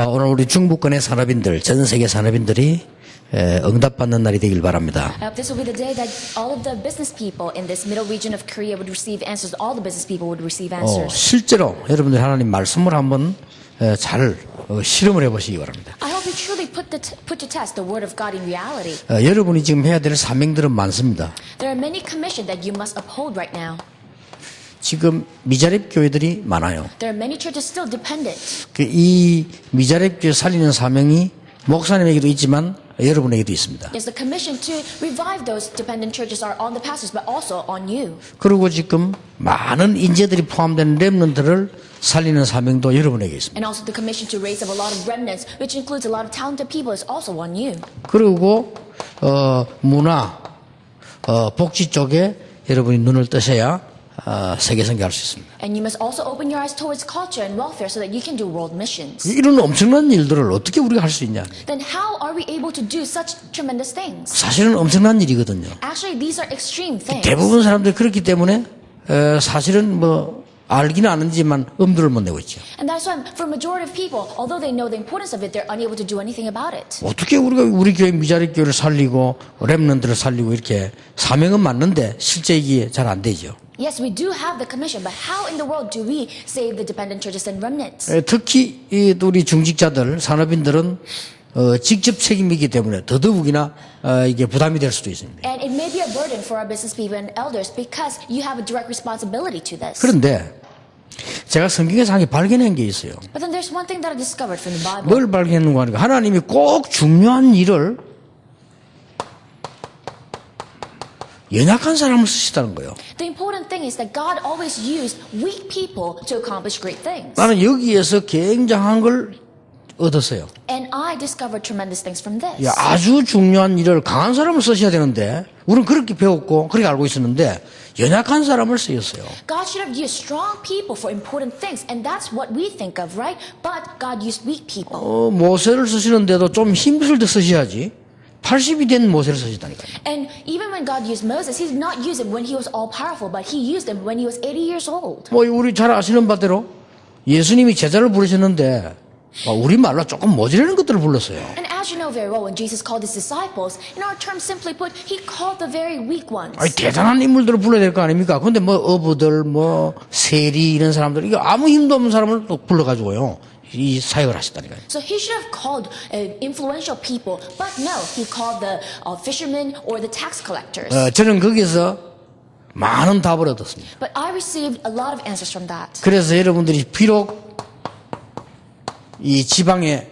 오늘 우리 중부권의 산업인들, 전 세계 산업인들이 응답받는 날이 되길 바랍니다. I hope this will be the day that all of the business people in this middle region of Korea would receive answers. All the business people would receive answers. 실제로 여러분들 하나님 말씀을 한번 잘 실험을 해보시기 바랍니다. I hope you truly put to test the word of God in reality. 여러분이 지금 해야 될 사명들은 많습니다. There are many commissions that you must uphold right now. 지금 미자립 교회들이 많아요. There are many churches still dependent. 이 미자립 교회 살리는 사명이 목사님에게도 있지만 여러분에게도 있습니다. Yes, the commission to revive those dependent churches are on the pastors, but also on you. 그리고 지금 많은 인재들이 포함된 렘넌트를 살리는 사명도 여러분에게 있습니다. And also the commission to raise up a lot of remnants, which includes a lot of talented people, is also on you. 그리고 문화, 복지 쪽에 여러분이 눈을 뜨셔야 세계 선교할 수 있습니다. And you must also open your eyes towards culture and welfare so that you can do world missions. 이런 엄청난 일들을 어떻게 우리가 할 수 있냐? Then how are we able to do such tremendous things? 사실은 엄청난 일이거든요. Actually, these are extreme things. 대부분 사람들이 그렇기 때문에 사실은 뭐 알기는 아는지만 엄두를 못 내고 있죠. And that's why for majority of people, although they know the importance of it, they're unable to do anything about it. 어떻게 우리가 우리 교회 미자립 교회를 살리고 렘넌트를 살리고 이렇게 사명은 맞는데 실제 이게 잘 안 되죠. Yes, we do have the commission, but how in the world do we save the dependent churches and remnants? 특히 우리 중직자들, 산업인들은 직접 책임이기 때문에 더더욱이나 이게 부담이 될 수도 있습니다. And it may be a burden for our business people and elders because you have a direct responsibility to this. 그런데 제가 성경에서 한 개 발견한 게 있어요. But then there's one thing that I discovered from the Bible. 뭘 발견했는가 하니까 하나님이 꼭 중요한 일을 연약한 사람을 쓰시다는 거예요. The important thing is that God always used weak people to accomplish great things. 나는 여기에서 굉장한 걸 얻었어요. And I discovered tremendous things from this. 아주 중요한 일을 강한 사람을 쓰셔야 되는데 우리는 그렇게 배웠고 그렇게 알고 있었는데 연약한 사람을 쓰였어요. God should have used strong people for important things, and that's what we think of, right? But God used weak people. 모세를 쓰시는데도 좀 힘을 더 쓰셔야지. 80이 된 모세를 쓰시다니까요. And even when God used Moses, He did not use him when he was all powerful, but He used him when he was 80 years old. 우리 잘 아시는 바대로 예수님이 제자를 부르셨는데 우리 말로 조금 모자라는 것들을 불렀어요. And as you know very well, when Jesus called His disciples, in our terms simply put, He called the very weak ones. 대단한 인물들을 불러야 될 거 아닙니까? 근데 어부들, 세리 이런 사람들, 이거 아무 힘도 없는 사람을 또 불러가지고요. 이 사역을 하셨다니까요. So He should have called influential people, but no, He called the fishermen or the tax collectors. 저는 거기서 많은 답을 얻었습니다. But I received a lot of answers from that. 그래서 여러분들이 비록 이 지방에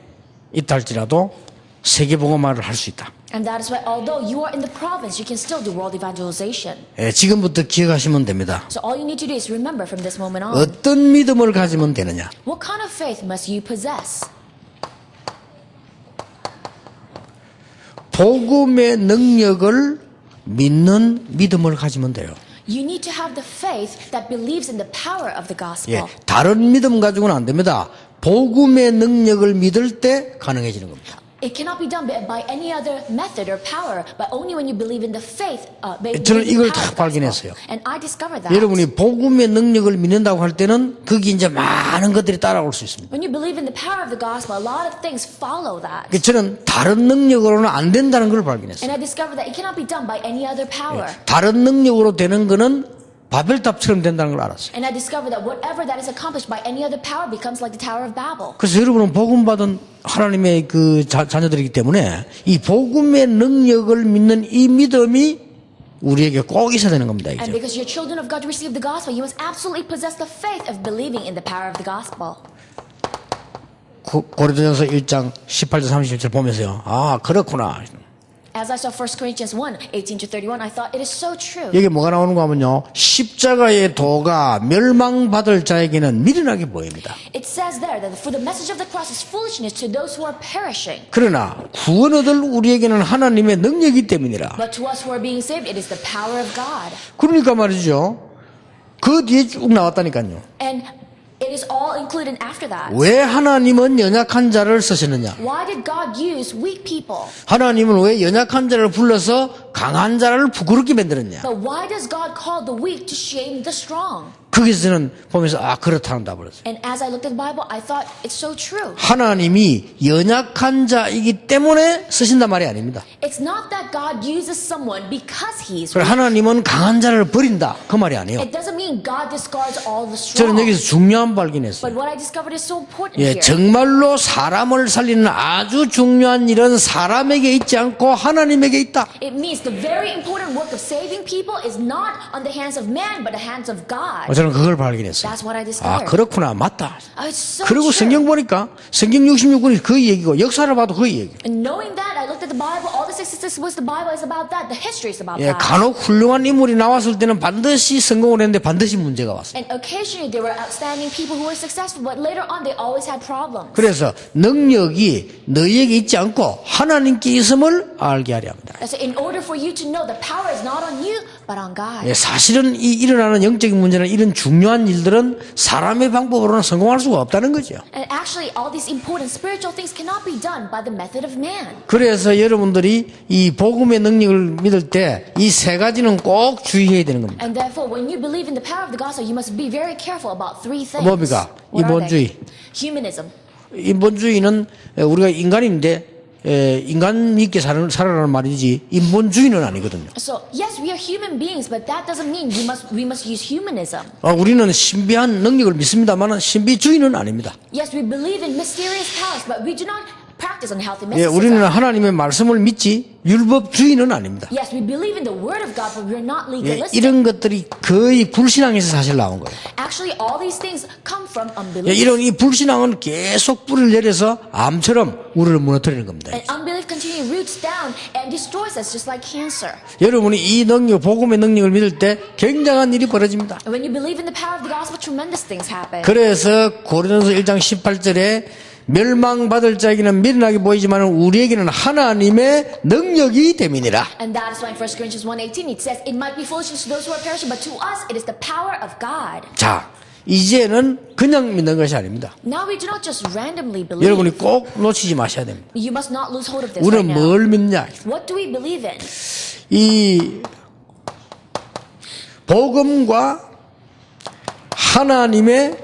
있다 할지라도 세계복음화를 할 수 있다. And that is why, although you are in the province, you can still do world evangelization. 지금부터 기억하시면 됩니다. So all you need to do is remember from this moment on. 어떤 믿음을 가지면 되느냐? What kind of faith must you possess? 복음의 능력을 믿는 믿음을 가지면 돼요. You need to have the faith that believes in the power of the gospel. 다른 믿음 가지고는 안 됩니다. 복음의 능력을 믿을 때 가능해지는 겁니다. It cannot be done by any other method or power, but only when you believe in the faith. 저는 이걸 다 발견했어요. And I discovered that. 여러분이 복음의 능력을 믿는다고 할 때는 거기 이제 많은 것들이 따라올 수 있습니다. When you believe in the power of the gospel, a lot of things follow that. 저는 다른 능력으로는 안 된다는 걸 발견했어요. And I discovered that it cannot be done by any other power. 다른 능력으로 되는 거는 바벨탑처럼 된다는 걸 알았어요. And I discovered that whatever that is accomplished by any other power becomes like the Tower of Babel. 그래서 여러분은 복음 받은 하나님의 그 자녀들이기 때문에 이 복음의 능력을 믿는 이 믿음이 우리에게 꼭 있어야 되는 겁니다. And 이제. because you're children of God to receive the gospel, you must absolutely possess the faith of believing in the power of the gospel. 고린도전서 1장 18절 37절 보면서요. 그렇구나. As I saw 1 Corinthians 1, 18 to 31, I thought it is so true. 여기 뭐가 나오는가 하면요. 십자가의 도가 멸망받을 자에게는 미련하게 보입니다. It says there that for the message of the cross is foolishness to those who are perishing. 그러나 구원 얻을 우리에게는 하나님의 능력이기 때문이라. But to us who are being saved, it is the power of God. 그러니까 말이죠. 그 뒤에 쭉 나왔다니까요. And it is all included after that. 왜 하나님은 연약한 자를 쓰시느냐? Why did God use weak people? 하나님은 왜 연약한 자를 불러서 강한 자를 부끄럽게 만들었냐? But why does God call the weak to shame the strong? 거기서 저는 보면서 그렇다는 답을 했어요. And as I looked at the Bible, I thought it's so true. 하나님이 연약한 자이기 때문에 쓰신단 말이 아닙니다. It's not that God uses someone because he's 그래서 weak. 하나님은 강한 자를 버린다 그 말이 아니에요. It doesn't mean God discards all the 저는 strong. 여기서 중요한 But 발견했어요. what I discovered is so important 예, here. 정말로 사람을 살리는 아주 중요한 일은 사람에게 있지 않고 하나님에게 있다. It means the very important work of saving people is not on the hands of man, but the hands of God. 저는 그걸 발견했어요. That's what I discovered. 그렇구나, 맞다. It's so 그리고 true. 성경 보니까 성경 66권이 그 얘기고 역사를 봐도 그 얘기. And knowing that, I looked at the Bible. All the 66 books, the Bible is about that. The history is about 예, that. 간혹 훌륭한 인물이 나왔을 때는 반드시 성공을 했는데 반드시 문제가 왔어요. And occasionally there were outstanding people who were successful, but later on they always had problems. 그래서 능력이 너희에게 있지 않고 하나님께 있음을 알게 하려 합니다. So in order for you to know, the power is not on you, but on God. 예, 사실은 이 일어나는 영적인 문제는 이런 중요한 일들은 사람의 방법으로는 성공할 수가 없다는 거죠. And actually, all these important spiritual things cannot be done by the method of man. 그래서 여러분들이 이 복음의 능력을 믿을 때 이 세 가지는 꼭 주의해야 되는 겁니다. And therefore, when you believe in the power of the gospel, you must be very careful about three things. 뭡니까? What are 인본주의. they? Humanism. 인본주의는 우리가 인간인데 인간 믿게 살아라는 말이지 인본주의는 아니거든요. So yes, we are human beings, but that doesn't mean we must use humanism. 우리는 신비한 능력을 믿습니다만 신비주의는 아닙니다. Yes, we believe in mysterious powers, but we do not practice unhealthy 예, 우리는 mysticism. 하나님의 말씀을 믿지 율법주의는 아닙니다. Yes, we believe in the word of God, but we're not 예, legalistic. 이런 것들이 거의 불신앙에서 사실 나온 거예요. Actually, all these things come from 예, unbelief. 이런 이 불신앙은 계속 뿌리를 내려서 암처럼 우리를 무너뜨리는 겁니다. And unbelief continually roots down and destroys us just like cancer. 여러분이 이 능력, 복음의 능력을 믿을 때 굉장한 일이 벌어집니다. And when you believe in the power of the gospel, tremendous things happen. 그래서 고린도서 1장 18절에 멸망받을 자에게는 미련하게 보이지만 우리에게는 하나님의 능력이 됨이니라. And that is why in 1 Corinthians 1:18 it says, "It might be foolishness to those who are perishing, but to us it is the power of God." 자, 이제는 그냥 믿는 것이 아닙니다. Now we do not just randomly believe. 여러분이 꼭 놓치지 마셔야 됩니다. You must not lose hold of this 우리는 right now. 뭘 믿냐? What do we believe in? 이 복음과 하나님의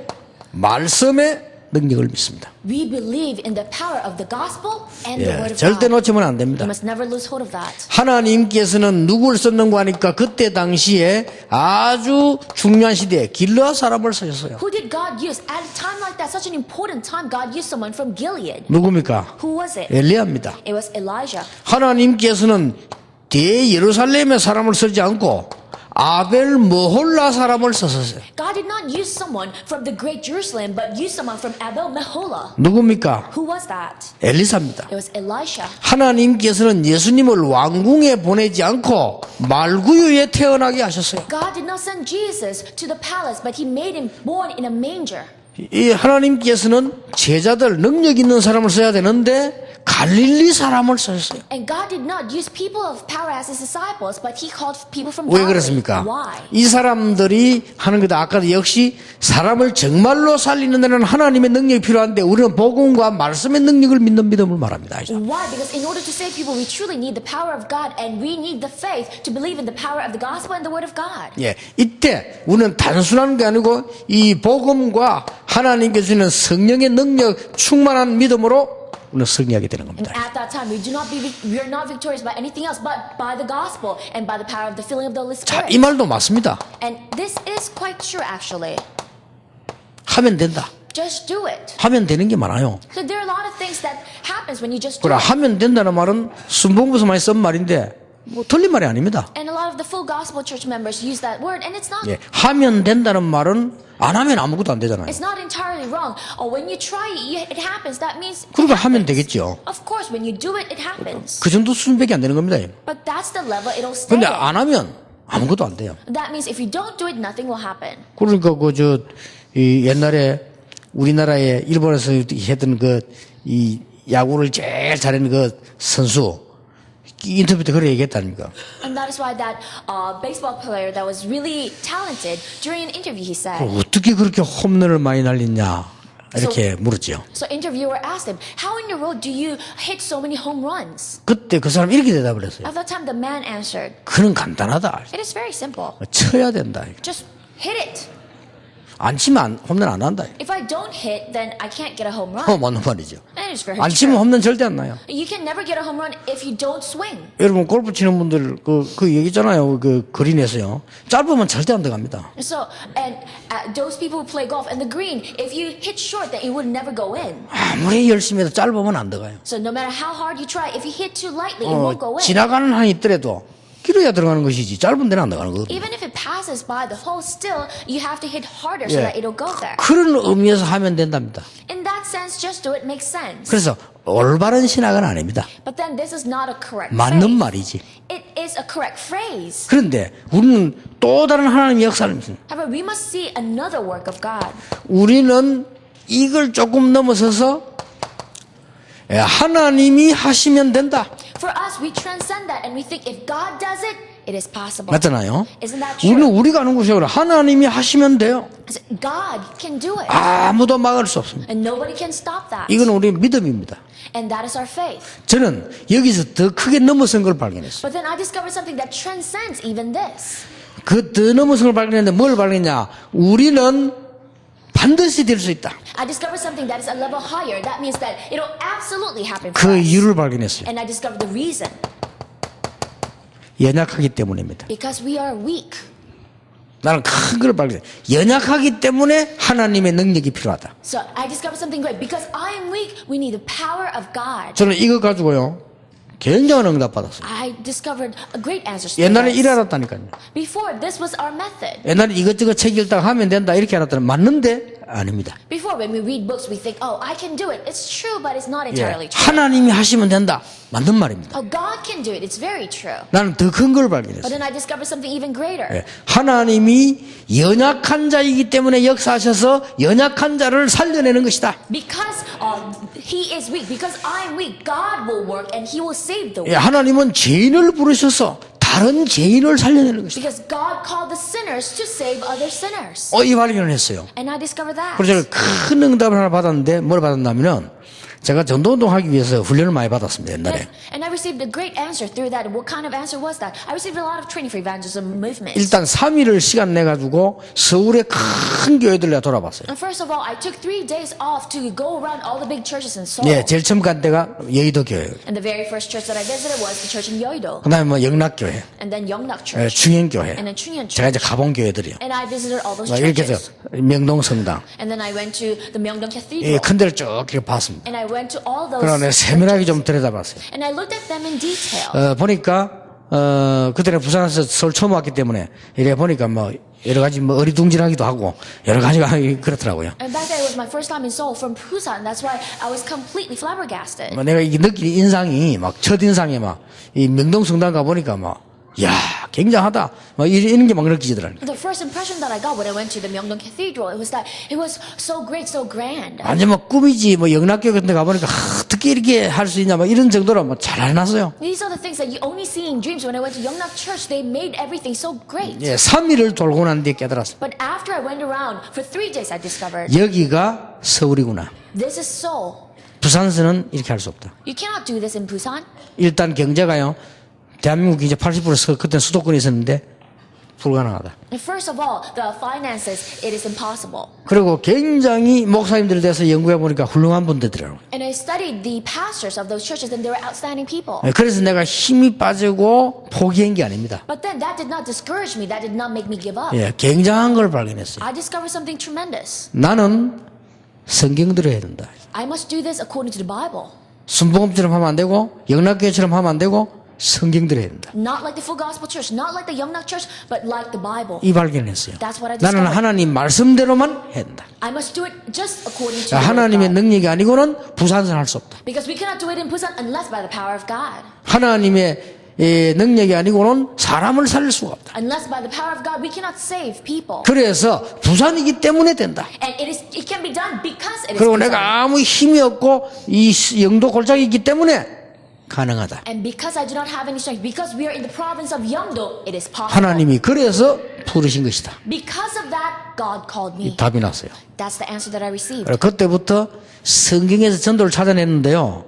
말씀의 능력을 믿습니다. We believe in the power of the gospel and the word 예, of 절대 God. 놓치면 안 You 됩니다. must never lose hold of that. 하나님께서는 누구를 썼는가 하니까 그때 당시에 아주 중요한 시대에 길르앗 사람을 쓰셨어요. Who did God use at a time like that? Such an important time. God used someone from Gilead. 누굽니까? Who was it? 엘리야입니다. It was Elijah. 하나님께서는 대예루살렘의 사람을 쓰지 않고 아벨 머홀라 사람을 썼어요. God did not use someone from the great Jerusalem, but used someone from Abel Meholah. 누굽니까? Who was that? 엘리사입니다. It was Elisha. 하나님께서는 예수님을 왕궁에 보내지 않고 말구유에 태어나게 하셨어요. God did not send Jesus to the palace, but he made him born in a manger. 이 하나님께서는 제자들 능력 있는 사람을 써야 되는데 갈릴리 사람을 썼어요. And God did not use people of power as his disciples, but he called people from 왜 Galilee. 그렇습니까? Why? 이 사람들이 하는 것도 아까도 역시 사람을 정말로 살리는 데는 하나님의 능력이 필요한데 우리는 복음과 말씀의 능력을 믿는 믿음을 말합니다. Why? Because in order to save people, we truly need the power of God, and we need the faith to believe in the power of the gospel and the word of God. 예, 이때 우리는 단순한 게 아니고 이 복음과 하나님께 주는 성령의 능력 충만한 믿음으로 우리는 승리하게 되는 And 겁니다. at that time, we are not victorious by anything else but by the gospel and by the power of the filling of the Holy 자, Spirit. 이 말도 맞습니다. And this is quite true, actually. 하면 된다. Just do it. 하면 되는 게 많아요. So there are a lot of things that happens when you just do 그래, it. 하면 된다는 말은 순봉부서 많이 쓴 말인데 뭐 틀린 말이 아닙니다. And a lot of the full gospel church members use that word, and it's not. 예, 하면 된다는 말은 안 하면 아무것도 안 되잖아요. It's not entirely wrong. Or when you try it, it happens. That means. it 그러니까 하면 happens. 되겠죠. Of course, when you do it, it happens. 그 정도 수준밖에 안 되는 겁니다. But that's the level it'll stay. 근데 at. 안 하면 아무것도 안 돼요. That means if you don't do it, nothing will happen. 그러니까 이 옛날에 우리나라에 일본에서 했던 이 야구를 제일 잘하는 그 선수 인터뷰 때 그렇게 얘기했다니까. And that is why that baseball player that was really talented, during an interview, he said. 어떻게 그렇게 홈런을 많이 날리냐 이렇게 물었죠. So interviewer asked him, "How in your road do you hit so many home runs?" 그때 그 사람 이렇게 대답을 했어요. At that time, the man answered, 그는 간단하다. "It is very simple. 쳐야 된다. Just hit it." 안 치면 홈런 안 한다. If I don't hit, then I can't get a home run. 맞는 말이죠. And it's very 안 치면 true. 홈런 절대 안 나요. You can never get a home run if you don't swing. 여러분 골프 치는 분들 그 얘기잖아요. 그 그린에서요. 짧으면 절대 안 들어갑니다. So, and those people who play golf and the green, if you hit short, then it would never go in. 아무리 열심히 해도 짧으면 안 들어가요. So no matter how hard you try, if you hit too lightly, it won't go in. 지나가는 한이 있더라도 길어야 들어가는 것이지 짧은 데는 안 들어가는 거거든요. Even if it passes by the hole, still you have to hit harder so 예. that it'll go there. 그런 의미에서 하면 된답니다. In that sense, just do it makes sense. 그래서 올바른 신학은 아닙니다. But then this is not a correct 맞는 phrase. 말이지. It is a correct phrase. 그런데 우리는 또 다른 하나님의 역사를 믿습니다. However, we must see another work of God. 우리는 이걸 조금 넘어서서 하나님이 하시면 된다. For us, we transcend that and we think if God does it, it is possible. 맞잖아요. Isn't that 우리는 true? 우리가 아는 것이 아니라 하나님이 하시면 돼요. God can do it. 아무도 막을 수 없습니다. And nobody can stop that. 이건 우리의 믿음입니다. And that is our faith. 저는 여기서 더 크게 넘어선 걸 발견했어요. But then I discovered something that transcends even this. 그 더 넘어선 걸 발견했는데 뭘 발견했냐? 우리는 반드시 될 수 있다. I discovered something that is a level higher. That means that it'll absolutely happen for 그 us. 이유를 발견했어요. And I discovered the reason. 연약하기 때문입니다. Because we are weak. 나는 큰 걸 발견했어요. 연약하기 때문에 하나님의 능력이 필요하다. So I discovered something great. Because I am weak, we need the power of God. 저는 이거 가지고요. 굉장한 응답 받았어요. I discovered a great answer to 옛날에 this. 이래 알았다니까요. Before, this was our method. 옛날에 이것저것 책 읽다가 하면 된다 이렇게 알았더니 맞는데 아닙니다. Before, when we read books, we think, oh, I can do it. It's true, but it's not entirely true. 하나님이 하시면 된다. 맞는 말입니다. Oh, God can do it. It's very true. 나는 더 큰 걸 But 발견했어요. then I discovered something even greater. 하나님이 연약한 자이기 때문에 역사하셔서 연약한 자를 살려내는 것이다. Because he is weak, because I'm weak, God will work and he will save the weak. 하나님은 죄인을 부르셔서 다른 죄인을 살려내는 것이다. Because God called the sinners to save other sinners. 이 발견을 했어요. And I discovered that. 그래서 제가 큰 응답을 하나 받았는데 뭘 받았냐면은 제가 전도운동 하기 위해서 훈련을 많이 받았습니다. 옛날에. And I received a great answer through that. What kind of answer was that? I received a lot of training for evangelism movement. 일단 3일을 시간 내가지고 서울의 큰 교회들 내가 돌아봤어요. And first of all, I took 3 days off to go around all the big churches in Seoul. 제일 처음 간 데가 여의도 교회. And the very first church that I visited was the church in Yeouido. 그 다음에 영락교회, And then Yeongnak Church. 충현교회. And then Chungyeon 제가 Church. 이제 가본 교회들이요. And I visited all those 이렇게 해서 churches. 명동성당. And then I went to the Myeongdong Cathedral. 큰 데를 쭉 이렇게 봤습니다. And I went to all those 그러나 세밀하게 좀 들여다봤어요. And I looked at them in detail. 보니까, 그때는 부산에서 서울 처음 왔기 때문에, 이래 보니까 여러 가지 어리둥절하기도 하고, 여러 가지가 그렇더라고요. And back then it was my first time in Seoul from Busan. That's why I was completely flabbergasted. 내가 이게 느낀 인상이, 첫인상에 이 명동성당 가보니까 야, 굉장하다. 이런 게 막 느껴지더라고요. The first impression that I got when I went to the Myeongdong Cathedral, it was that it was so great, so grand. 완전 꿈이지, 영락교 같은 데 가보니까, 어떻게 이렇게 할 수 있냐, 이런 정도로 잘 해놨어요. These are the things that you only see in dreams. When I went to Yeongnak Church, they made everything so great. 3일을 돌고 난 뒤에 깨달았어요. But after I went around for 3 days, I discovered 여기가 서울이구나. this is Seoul. 부산에서는 이렇게 할 수 없다. You cannot do this in Busan. 일단 경제가요, 대한민국이 이제 80% 그때 수도권에 있었는데, 불가능하다. And first of all, the finances, it is impossible. 그리고 굉장히 목사님들 대해서 연구해 보니까 훌륭한 분들이더라고요. And I studied the pastors of those churches, and they were outstanding people. 그래서 내가 힘이 빠지고 포기한 게 아닙니다. But then that did not discourage me. That did not make me give up. 굉장한 걸 발견했어요. I discovered something tremendous. 나는 성경대로 해야 된다. I must do this according to the Bible. 순복음처럼 하면 안 되고 영락교회처럼 하면 안 되고 성경대로 해야 된다. Not like the Full Gospel Church, not like the Yeongnak Church, but like the Bible. 이 발견을 했어요. That's what I 나는 discovered. 하나님 말씀대로만 해야 된다. I must do it just according to the word of 하나님의 God. 능력이 아니고는 부산선 할 수 없다. Because we cannot do it in Busan unless by the power of God. 하나님의 능력이 아니고는 사람을 살릴 수가 없다. Unless by the power of God, we cannot save people. 그래서 부산이기 때문에 된다. And it can be done because it is 그리고 Busan. 내가 아무 힘이 없고 이 영도 골짜기이기 때문에 가능하다. And because I do not have any strength, because we are in the province of Yeongdo, it is possible. 하나님이 그래서 부르신 것이다. Because of that, God called me. 답이 났어요. That's the answer that I received. 그때부터 성경에서 전도를 찾아냈는데요.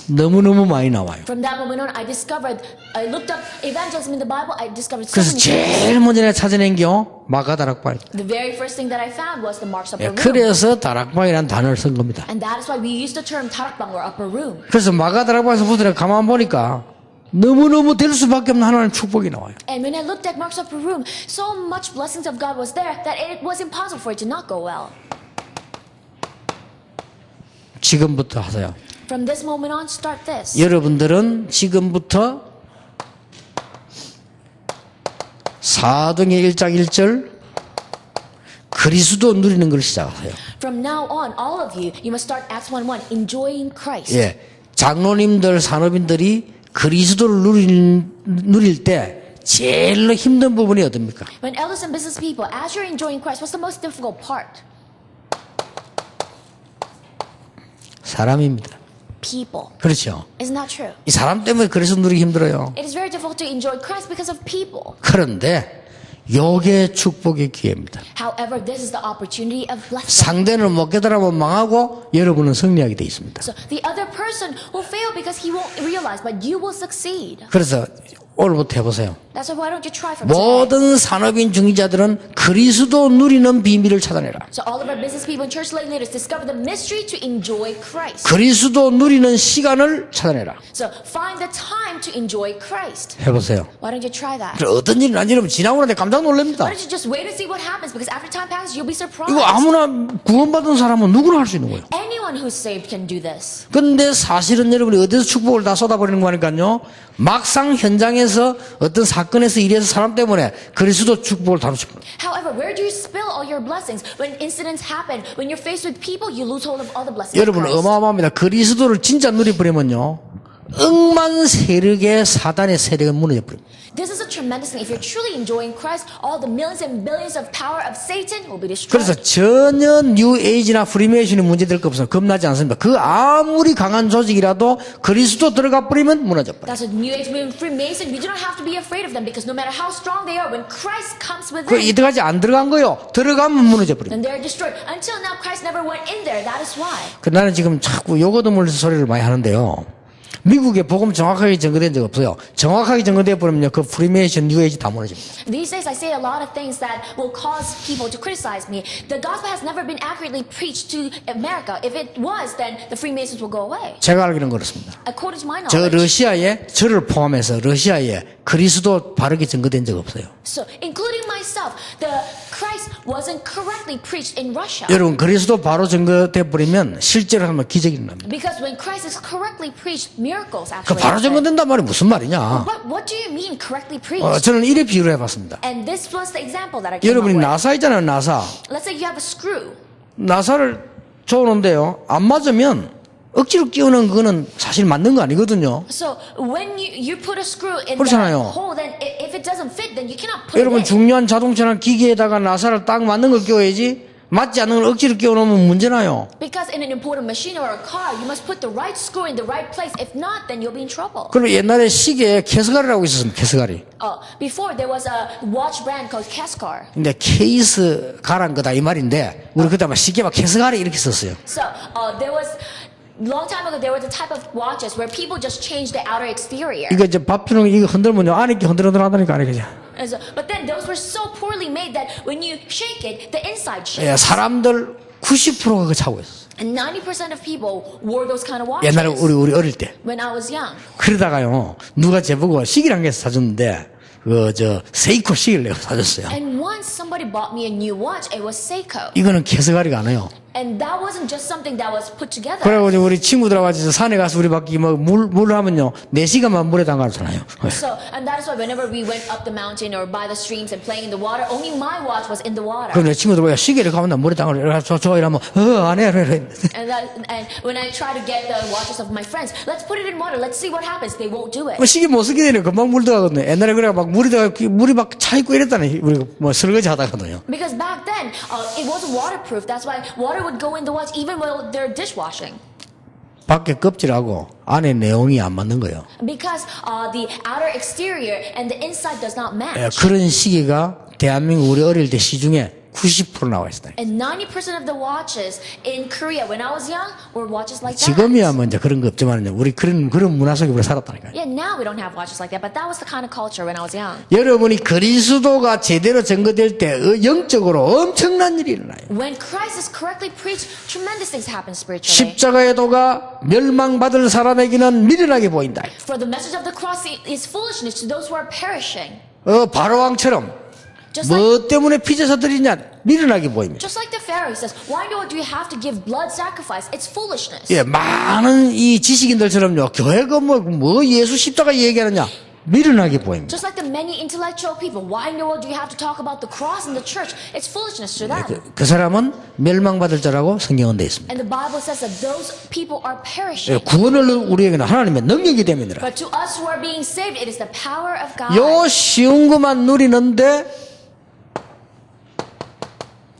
너무너무 많이 나와요. From that moment on, I looked up evangelism in the Bible. I discovered so 그래서 many things. 제일 먼저 내가 찾아낸 게 마가다락방. The very first thing that I found was the marks of 예, upper room. 그래서 다락방이라는 단어를 쓴 겁니다. And that is why we use the term tarakbang or upper room. 그래서 마가다락방에서부터 내가 가만 보니까 너무너무 될 수밖에 없는 하나님 축복이 나와요. And when I looked at marks of upper room, so much blessings of God was there that it was impossible for it to not go well. 지금부터 하세요. From this moment on, start this. 여러분들은 지금부터 사도행전 1장 1절 그리스도 누리는 걸 시작하세요. From now on, all of you, you must start Acts 1:1, enjoying Christ. 예, 장로님들, 산업인들이 그리스도를 누릴 때 제일 힘든 부분이 어딥니까? When elders and business people, as you're enjoying Christ, what's the most difficult part? 사람입니다. People. 그렇죠. Isn't that true? 이 사람 때문에 그리스도 누리기 힘들어요. It is very difficult to enjoy Christ because of people. 그런데 요게 축복의 기회입니다. However, this is the opportunity of blessing. 상대는 못 깨달으면 망하고 여러분은 승리하게 돼 있습니다. So the other person will fail because he won't realize, but you will succeed. 그래서 오늘부터 해보세요. That's why don't you try from today? 모든 산업인 중위자들은 그리스도 누리는 비밀을 찾아내라. So all of our business people and church lay leaders discover the mystery to enjoy Christ. 그리스도 누리는 시간을 찾아내라. So find the time to enjoy Christ. 해보세요. Why don't you try that? 그래, 어떤 일이 난지 여러분 지나고 나서 깜짝 놀랍니다. Why don't you just wait and see what happens? Because after time passes, you'll be surprised. 이거 아무나 구원받은 사람은 누구나 할 수 있는 거예요. Anyone who's saved can do this. 근데 사실은 여러분이 어디서 축복을 다 쏟아버리는 거니까요. 막상 현장에서 어떤 사건에서 일해서 사람 때문에 그리스도 축복을 다 놓칩니다. However, where do you spill all your blessings? When incidents happen, when you're faced with people, you lose hold of all the blessings of 여러분 Christ. 어마어마합니다. 그리스도를 진짜 누려버리면요. 억만 세력의 사단의 세력은 무너져 버립니다. This is a tremendous thing. If you're truly enjoying Christ, all the millions and billions of power of Satan will be destroyed. 그래서 전혀 뉴에이지나 프리메이션이 문제될 거 없어요. 겁나지 않습니다. 그 아무리 강한 조직이라도 그리스도 들어가 버리면 무너져 버려요. That's a New Age movement, Freemason. You do not have to be afraid of them because no matter how strong they are, when Christ comes with 그 them, 이때까지 안 들어간 거요. 들어가면 무너져 버립니다. then they're destroyed. Until now, Christ never went in there. That is why. 그 나는 지금 자꾸 요거드물 소리를 많이 하는데요. 미국에 복음 정확하게 증거된 적 없어요. 정확하게 증거되어 버리면 그 프리메이션 뉴에이지 다 무너집니다. These days, I say a lot of things that will cause people to criticize me. The gospel has never been accurately preached to America. If it was, then the Freemasons will go away. 제가 알기로는 그렇습니다. According to my 저 knowledge. 러시아에 저를 포함해서 러시아에 그리스도 바르게 증거된 적 없어요. So, including myself, the Christ wasn't correctly preached in Russia. 여러분 그리스도 바로 증거돼 버리면 실제로 하면 기적이 일어납니다. Because when Christ is correctly preached, miracles 그 actually 바로 happen. 증거된단 말이 무슨 말이냐? What do you mean correctly preached? 저는 이래 비유를 해봤습니다. And this was the example that I came up 여러분이 with. 나사 있잖아요, 나사. Let's say you have a screw. 나사를 줘놓은데요. 안 맞으면 억지로 끼우는 그거는 사실 맞는 거 아니거든요. So when you put a screw in 그렇잖아요. the hole, then if it doesn't fit, then you cannot put it 여러분 in. 중요한 자동차나 기계에다가 나사를 딱 맞는 걸 끼워야지 맞지 않는 걸 억지로 끼워놓으면 문제나요. Because in an important machine or a car, you must put the right screw in the right place. If not, then you'll be in trouble. 그리고 옛날에 시계에 캐스가리라고 있었습니다. 캐스가리. Before there was a watch brand called Kaskar. 근데 케이스 가란 거다 이 말인데 우리 그때 막 시계 막 캐스가리 이렇게 썼어요. So there was long time ago there was a type of watches where people just changed the outer exterior. 이거 이제 밥 주는 거 이거 흔들면요 안에 게 흔들흔들하다니까 안에 그죠. And so, but then those were so poorly made that when you shake it, the inside shakes. 예, 사람들 90%가 그거 차고 있었어요. And 90% of people wore those kind of watches. 옛날에 우리 어릴 때. When I was young. 그러다가요 누가 제보고 시계란 게 사줬는데 세이코 시계를 내가 사줬어요. And once somebody bought me a new watch, it was Seiko. 이거는 캐스가리가 아니에요. And that wasn't just something that was put together. 그래가지고 우리 친구들하고 같이 산에 가서 우리 밖에 물 하면요 4시간만 물에 담가잖아요. So, and that is why whenever we went up the mountain or by the streams and playing in the water, only my watch was in the water. 그럼 내 친구들 왜 시계를 가면 물에 담가 저 이러면 안 해. And when I try to get the watches of my friends, let's put it in water, let's see what happens. They won't do it. 시계 못 쓰게 되네. 금방 물 들어가거든요. 옛날에 그래 막 물이 막 차 있고 이랬다네. 우리 설거지 하다가도요. Because back then, it wasn't waterproof. That's why water would go in the watch even while they're dishwashing. 밖에 껍질하고 안에 내용이 안 맞는 거예요. Because the outer exterior and the inside does not 예, match. 그런 시계가 대한민국 우리 어릴 때 시중에 90% 나와 있어요. And 90% of the watches in Korea when I was young were watches like that. 지금이야 뭐 이제 그런 거 없지만요. 우리 그런 문화 속에 우리 살았다니까요. Yeah, now we don't have watches like that, but that was the kind of culture when I was young. 여러분이 그리스도가 제대로 증거될 때 영적으로 엄청난 일이 일어나요. When Christ is correctly preached, tremendous things happen spiritually. 십자가의 도가 멸망받을 사람에게는 미련하게 보인다. For the message of the cross is foolishness to those who are perishing. 바로왕처럼 Just like, 뭐 때문에 피제사 드리냐 미련하게 보입니다. just like the Pharisees says, why do you have to give blood sacrifice? It's foolishness. 예, 많은 이 지식인들처럼요. 교회가 뭐 예수 십자가 얘기하느냐 미련하게 보입니다. Just like the many intellectual people, why in the world do you have to talk about the cross in the church? It's foolishness to them. 그 사람은 멸망받을 자라고 성경은 되어 있습니다. And the Bible says that those people are 예, perishing. 구원을 우리에게는 하나님의 능력이 됨이니라. But to us who are being saved, it is the power of God. 요 쉬운 것만 누리는데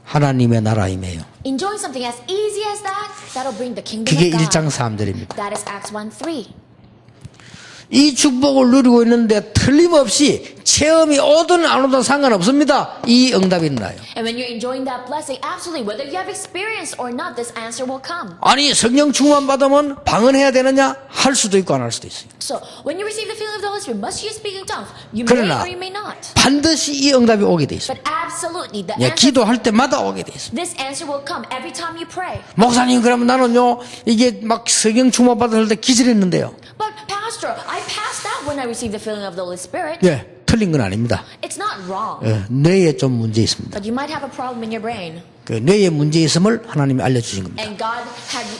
하나님의 나라임이에요. Enjoying something as easy as that, that'll bring the kingdom 그게 of 1장 God. 3절입니다. That is Acts 1:3. 이 축복을 누리고 있는데 틀림없이 체험이 오든 안 오든 상관없습니다. 이 응답이 일어나요. And when you're enjoying that blessing, absolutely, whether you have experience or not, this answer will come. 아니 성령 충만 받으면 방언해야 되느냐? 할 수도 있고 안 할 수도 있어요. So, when you receive the feeling of the Holy Spirit, must you speak in tongues? You may 그러나 or you may not. 반드시 이 응답이 오게 돼 있어요. But absolutely, the 예, answer, 기도할 때마다 오게 돼 있어요. this answer will come every time you pray. 목사님 그러면 나는요 이게 막 성령 충만 받을 때 기절했는데요. But Pastor, I passed out when I received the feeling of the Holy Spirit. 예, 틀린 건 아닙니다. It's not wrong. 예, 뇌에 좀 문제 있습니다. But you might have a problem in your brain. 그 뇌에 문제 있음을 하나님이 알려주신 겁니다. And God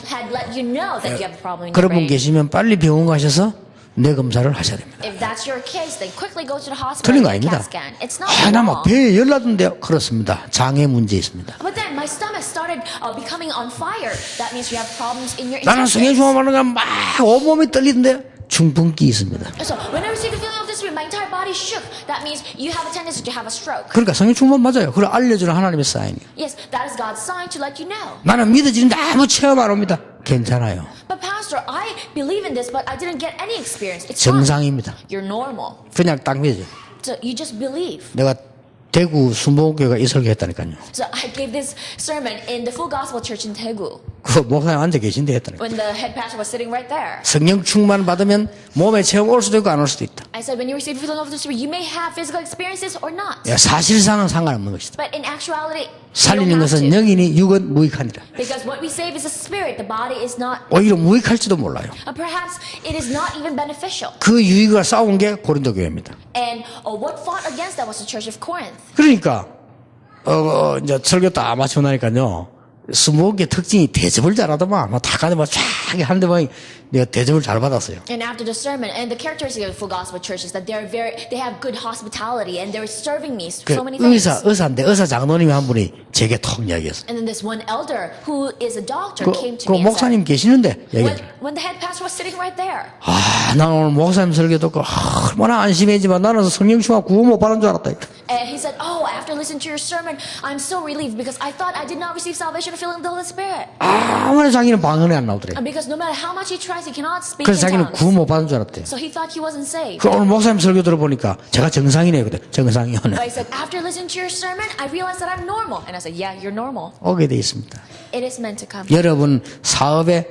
had let you know that you have a problem in your 그런 분 brain. 계시면 빨리 병원 가셔서 뇌 검사를 하셔야 됩니다. If that's your case, then quickly go to the hospital 틀린 거 and get a 아닙니다. CAT scan. It's not 나 wrong. 막 배에 열나던데요. 그렇습니다. 장에 문제 있습니다. But then my stomach started becoming on fire. That means you have problems in your 나는 성령 intestines. 충만하는 막 온몸이 떨리는데 중풍기 있습니다. So when I received the feeling of the Spirit, my entire body shook. That means you have a tendency to have a stroke. 그러니까 성령 충만 맞아요. 그걸 알려주는 하나님의 사인이에요. Yes, that is God's sign to let you know. 나는 믿어지는데 아무 체험 안 옵니다. 괜찮아요. But Pastor, I believe in this, but I didn't get any experience. It's fine. 정상입니다. You're normal. 그냥 딱 믿어요. So you just believe. 내가 대구 순복음교회가 이 설교했다니까요. So I gave this sermon in the Full Gospel Church in Daegu 그 목사님 앉아 계신데 했다니까. when the head pastor was sitting right there. 성령 충만 받으면 몸에 체험 올 수도 있고 안 올 수도 있다. I said, when you receive the feeling of the Spirit, you may have physical experiences or not. 예, 사실상은 상관없는 것이다. But in actuality, you 살리는 don't have 것은 to. 영이니 육은 무익하니라. Because what we save is the spirit. The body is not. 오히려 무익할지도 몰라요. Perhaps it is not even beneficial. 그 유익을 싸운 게 고린도 교회입니다. And what fought against that was the Church of Corinth. 그러니까 이제 설교 다 마치고 나니까요. 스모그의 특징이 대접을 잘하더만 다 가서 쫙 하는데 막 내가 대접을 잘 받았어요. And after the sermon, and the characteristic of the Full Gospel Church is that they have good hospitality, and they're serving me 그 so many things. 의사인데 의사 장로님이 한 분이 제게 턱 이야기했어요. And then this one elder who is a doctor came to 그 me and said, 목사님 계시는데 얘기했어요. when the head pastor was sitting right there. 난 오늘 목사님 설교 듣고 얼마나 안심했지만 나는 성령 충만 구원 못 받은 줄 알았다. And he said, after listening to your sermon, I'm so relieved because I thought I did not receive salvation or feeling the Holy Spirit. 아무나 자기는 방언이 안 나오더래. And because no matter how much he tries, he cannot speak 그래서 in 자기는 tongues. 구원 못 받은 줄 알았대. So he thought he wasn't saved. 그 오늘 목사님 설교 들어보니까 제가 정상이네요. 그때 정상이요. But he said, after listening to your sermon, I realized that I'm normal. And I said, yeah, you're normal. 오게 돼 있습니다. It is meant to come. 여러분 사업의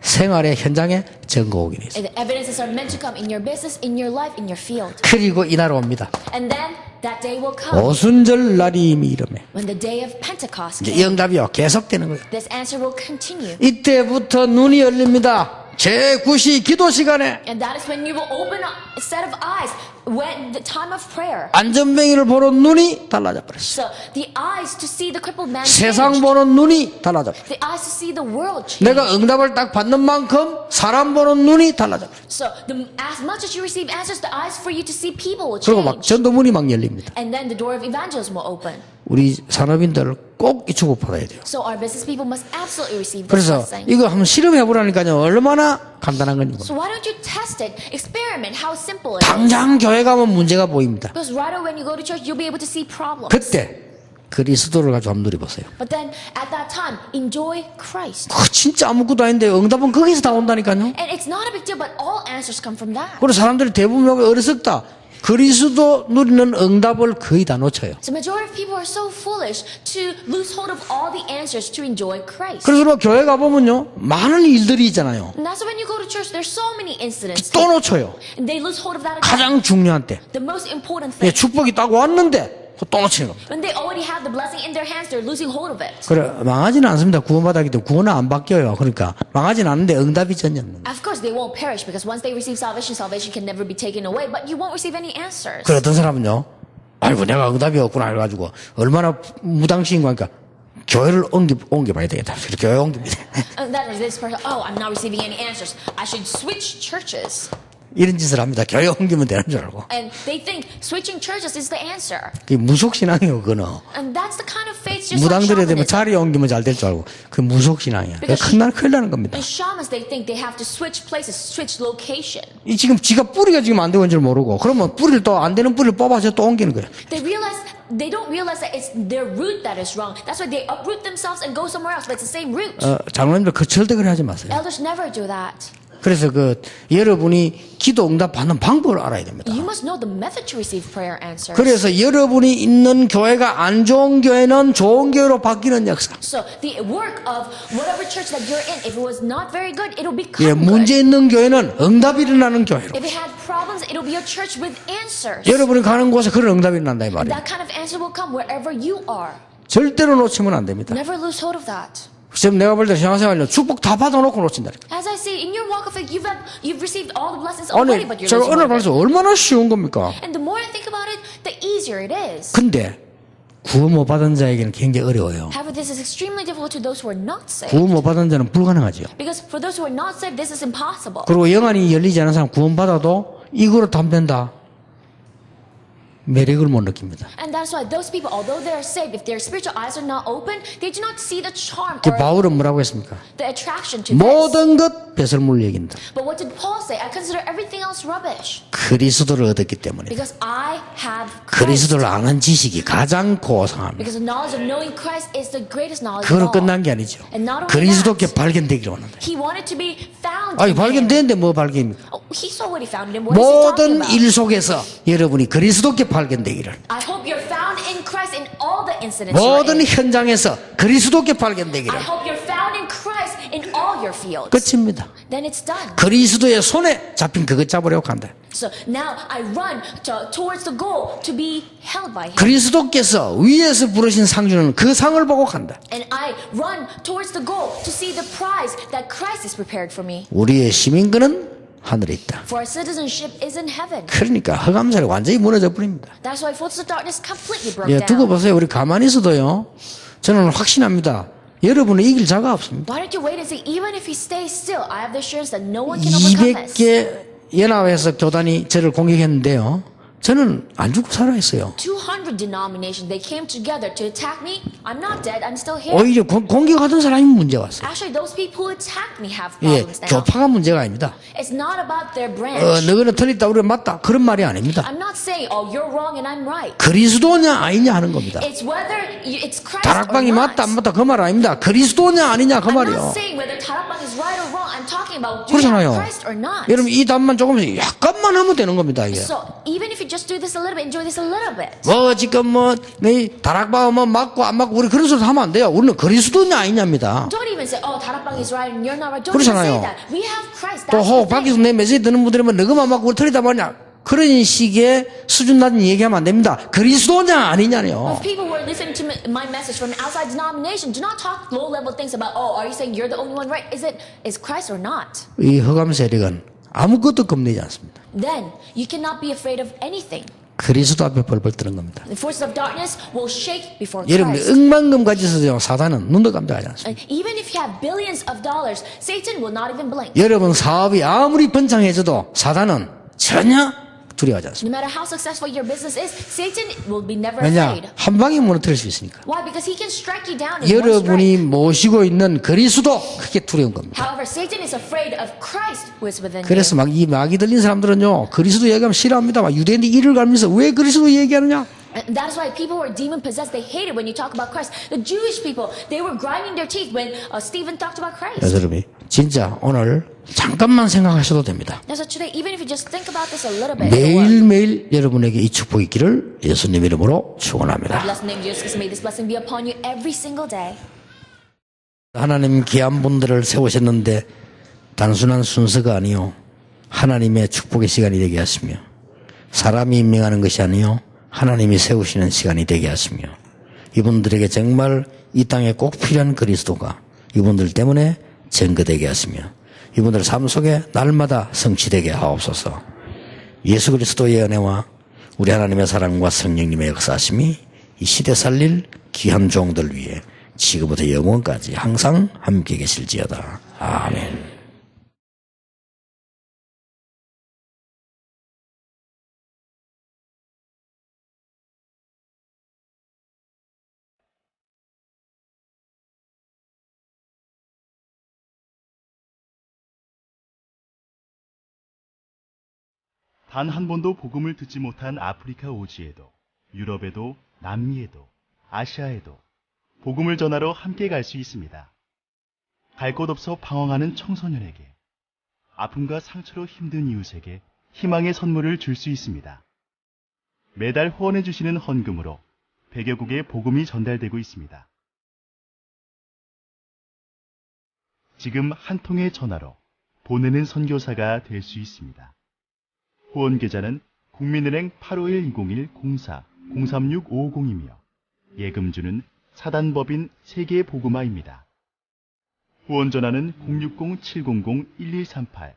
생활의 현장에 증거 오게 돼 있습니다. And the evidences are meant to come in your business, in your life, in your field. 그리고 이날 옵니다. And then that day will come 오순절 날이 이름에 when the day of Pentecost 이제 came. 이 응답이요 계속되는 거예요. This answer will continue. 이때부터 눈이 열립니다. 제9시 기도 시간에 And that is when you will open a set of eyes when the time of prayer. 안전뱅이를 보는 눈이 달라져 버렸어. So the eyes to see the crippled man 세상 changed. 보는 눈이 달라져 버렸어. The eyes to see the world change. 내가 응답을 딱 받는 만큼 사람 보는 눈이 달라져 버렸어. So as much as you receive answers, the eyes for you to see people will 그리고 막 change. 전도문이 막 열립니다. And then the door of evangelism will open. 우리 산업인들 꼭 이 축복 받아야 돼요. So our business people must absolutely receive this 그래서 blessing. 이거 한번 실험해 보라니까요. 얼마나 간단한 건지. So why don't you test it, experiment how simple it is? 당장 교회 가면 문제가 보입니다. Because right away when you go to church, you'll be able to see problems. 그때 그리스도를 가지고 한번 누려보세요. But then at that time, enjoy Christ. 진짜 아무것도 아닌데 응답은 거기서 다 온다니까요. And it's not a big deal, but all answers come from that. 그리고 사람들이 대부분 여기 어리석다. 그리스도 누리는 응답을 거의 다 놓쳐요. So majority of people are so foolish to lose hold of all the answers to enjoy Christ. 그래서 뭐 교회 가보면요, 많은 일들이 있잖아요. And that's why when you go to church, there's so many incidents. 또 놓쳐요. And they lose hold of that again. 가장 중요한 때. The most important 예, thing. 축복이 딱 왔는데 또 놓치는 겁니다. When they already have the blessing in their hands, they're losing hold of it. 그래, 망하지는 않습니다. 구원받았기 때문에 구원은 안 바뀌어요. 그러니까 망하지는 않는데 응답이 전혀 없는 거예요. Of course, they won't perish because once they receive salvation, salvation can never be taken away, but you won't receive any answers. 그래, 어떤 사람은요, 아이고, 내가 응답이 없구나 해가지고 얼마나 무당식인 거니까 교회를 옮겨봐야 되겠다. 그래서 교회 옮깁니다. And that is this person, oh, I'm not receiving any answers. I should switch churches. 이런 짓을 합니다. 교회 옮기면 되는 줄 알고. And they think switching churches is the answer. 그게 무속신앙이에요, 그거는. And that's the kind of faith just like 무당들에 되면 shamanism. 자리 옮기면 잘 될 줄 알고. 그게 무속신앙이야. 큰일 나는 겁니다. And shamans, they think they have to switch places, switch location. 이 지금 지가 뿌리가 지금 안 되는 줄 모르고, 그러면 뿌리를 또 안 되는 뿌리를 뽑아서 또 옮기는 거예요. They don't realize that it's their root that is wrong. That's why they uproot themselves and go somewhere else, but it's the same root. 장로님들 그 절대 그래 하지 마세요. Elders never do that. 그래서 여러분이 기도 응답 받는 방법을 알아야 됩니다. You must know the method to receive prayer answers. 그래서 여러분이 있는 교회가 안 좋은 교회는 좋은 교회로 바뀌는 역사. So the work of whatever church that you're in, if it was not very good, it'll 예, become 문제 good. 있는 교회는 응답이 일어나는 교회로. If it had problems, it'll be a church with answers. 여러분이 가는 곳에 그런 응답이 일어난다 이 말이에요. That kind of answer will come wherever you are. 절대로 놓치면 안 됩니다. Never lose hold of that. 지금 내가 볼 때 신앙생활로 축복 다 받아놓고 놓친다. As I say, in your walk of faith, you've received all the blessings 아니, already, but you're 제가 losing 오늘 hold of 봐서 it. 얼마나 쉬운 겁니까? And the more I think about it, the easier it is. 근데 구원 못 받은 자에게는 굉장히 어려워요. However, this is extremely difficult to those who are not saved. 구원 못 받은 자는 불가능하죠. Because for those who are not saved, this is impossible. 그리고 영안이 열리지 않은 사람 구원 받아도 이거로 담된다. 매력을 못 느낍니다. And that's why those people, although they are saved, if their spiritual eyes are not open, they do not see the charm 그 or 바울은 뭐라고 했습니까? the attraction to this. 모든 것 배설물 얘기입니다. But what did Paul say? I consider everything else rubbish 그리스도를 얻었기 때문에. because I have Christ. 그리스도를 아는 지식이 가장 고상합니다. Because the knowledge of knowing Christ is the greatest knowledge of 그거는 all. 끝난 게 아니죠. And not only 그리스도께 that, 발견되기를 원한다. he wanted to be found. 아니 in him. 발견되는데 뭐 발견입니까? Oh, he saw what he found in him. What is he talking 모든 about? 일 속에서 여러분이 그리스도께 발견되기를. I hope you're found in Christ in all the incidents you're 모든 in. 현장에서 그리스도께 I 발견되기를. hope you're found in Christ in all your fields. 끝입니다. Then it's done. 그리스도의 손에 잡힌 그것 잡으려고 한다. So now I run towards the goal to be held by Him. 그리스도께서 위에서 부르신 상 주는 그 상을 보고 간다. And I run towards the goal to see the prize that Christ has prepared for me. 우리의 시민권은 하늘에 있다. For our citizenship is in heaven. 그러니까 허감살이 완전히 무너져 버립니다. That's why forces of darkness completely broke 예, 두고 down. 보세요. 우리 가만히 있어도요. 저는 확신합니다. 여러분은 이길 자가 없습니다. Why don't you wait and see? Even if He stays still, I have the assurance that no one can overcome us. 200개 연합에서 교단이 저를 공격했는데요. 저는 안 죽고 살아있어요. 200 denominations, they came together to attack me. I'm not dead. I'm still here. 오히려 공격하던 사람이 문제가 왔어요. Actually, those people who attacked me have 예, problems now. 교파가 문제가 아닙니다. It's not about their branch. 너희는 틀렸다, 우리는 맞다. 그런 말이 아닙니다. I'm not saying, oh, you're wrong and I'm right. 그리스도냐 아니냐 하는 겁니다. It's whether it's Christ or 다락방이 not. 맞다 안 맞다 그 말 아닙니다. 그리스도냐 아니냐 그 I'm 말이요. not saying whether 다락방 is right or wrong. I'm talking about do you have 그렇잖아요. Christ or not. 여러분 이 답만 조금씩 약간만 하면 되는 겁니다. 이게. So even if you just do this a little bit, enjoy this a little bit. 뭐 지금 내 다락방 뭐 맞고 안 맞고 우리 그런 소리 하면 안 돼요. 우리는 그리스도냐 아니냐입니다. Don't even say, oh, 다락방 is right and you're not right. Don't 그렇잖아요. even say that. We have Christ. 또 That's 혹 the thing. 밖에서 내 메시지 듣는 분들이면 너그만 맞고 우리 틀리다 말이냐. 그런 식의 수준 낮은 얘기하면 안 됩니다. 그리스도냐 아니냐요. If people were listening to my message from outside denomination, do not talk low-level things about, oh, are you saying you're the only one right? Is Christ or not? 이 허감 세력은 아무것도 겁내지 않습니다. Then you cannot be afraid of anything. 그리스도 앞에 벌벌 뜨는 겁니다. The forces of darkness will shake before 여러분이 Christ. 억만금 가지셔도 사단은 눈도 깜짝하지 않습니다. And even if you have billions of dollars, Satan will not even blink. 여러분 사업이 아무리 번창해져도 사단은 전혀 두려워하지 않습니다. No matter how successful your business is, Satan will be never 왜냐? afraid. 한 방에 무너뜨릴 수 있으니까. Why? Because he can strike you down in one 여러분이 strike. 모시고 있는 그리스도 그게 두려운 겁니다. However, Satan is afraid of Christ who is within you. 그래서 막 이 마귀 들린 사람들은요 그리스도 얘기하면 싫어합니다. 막 유대인들이 이를 갈면서 왜 그리스도 얘기하느냐? And that is why people who are demon possessed, they hate it when you talk about Christ. The Jewish people, they were grinding their teeth when Stephen talked about Christ. 그래서 여러분 진짜 오늘 잠깐만 생각하셔도 됩니다. Now, so today, even if you just think about this a little bit, 매일매일 여러분에게 이 축복이 있기를 예수님 이름으로 축원합니다. blessed name of Jesus, may this blessing be upon you every single day. 하나님 귀한 분들을 세우셨는데 단순한 순서가 아니요 하나님의 축복의 시간이 되게 하시며 사람이 임명하는 것이 아니요 하나님이 세우시는 시간이 되게 하시며 이분들에게 정말 이 땅에 꼭 필요한 그리스도가 이분들 때문에 증거되게 하시며 이분들 삶 속에 날마다 성취되게 하옵소서. 예수 그리스도의 은혜와 우리 하나님의 사랑과 성령님의 역사하심이 이 시대 살릴 귀한 종들 위해 지금부터 영원까지 항상 함께 계실지어다. 아멘. 단 한 번도 복음을 듣지 못한 아프리카 오지에도, 유럽에도, 남미에도, 아시아에도 복음을 전하러 함께 갈 수 있습니다. 갈 곳 없어 방황하는 청소년에게, 아픔과 상처로 힘든 이웃에게 희망의 선물을 줄 수 있습니다. 매달 후원해 주시는 헌금으로 100여 국에 복음이 전달되고 있습니다. 지금 한 통의 전화로 보내는 선교사가 될 수 있습니다. 후원 계좌는 국민은행 851-01-04-036-550이며 예금주는 사단법인 세계복음화입니다. 후원 전화는 060-700-1138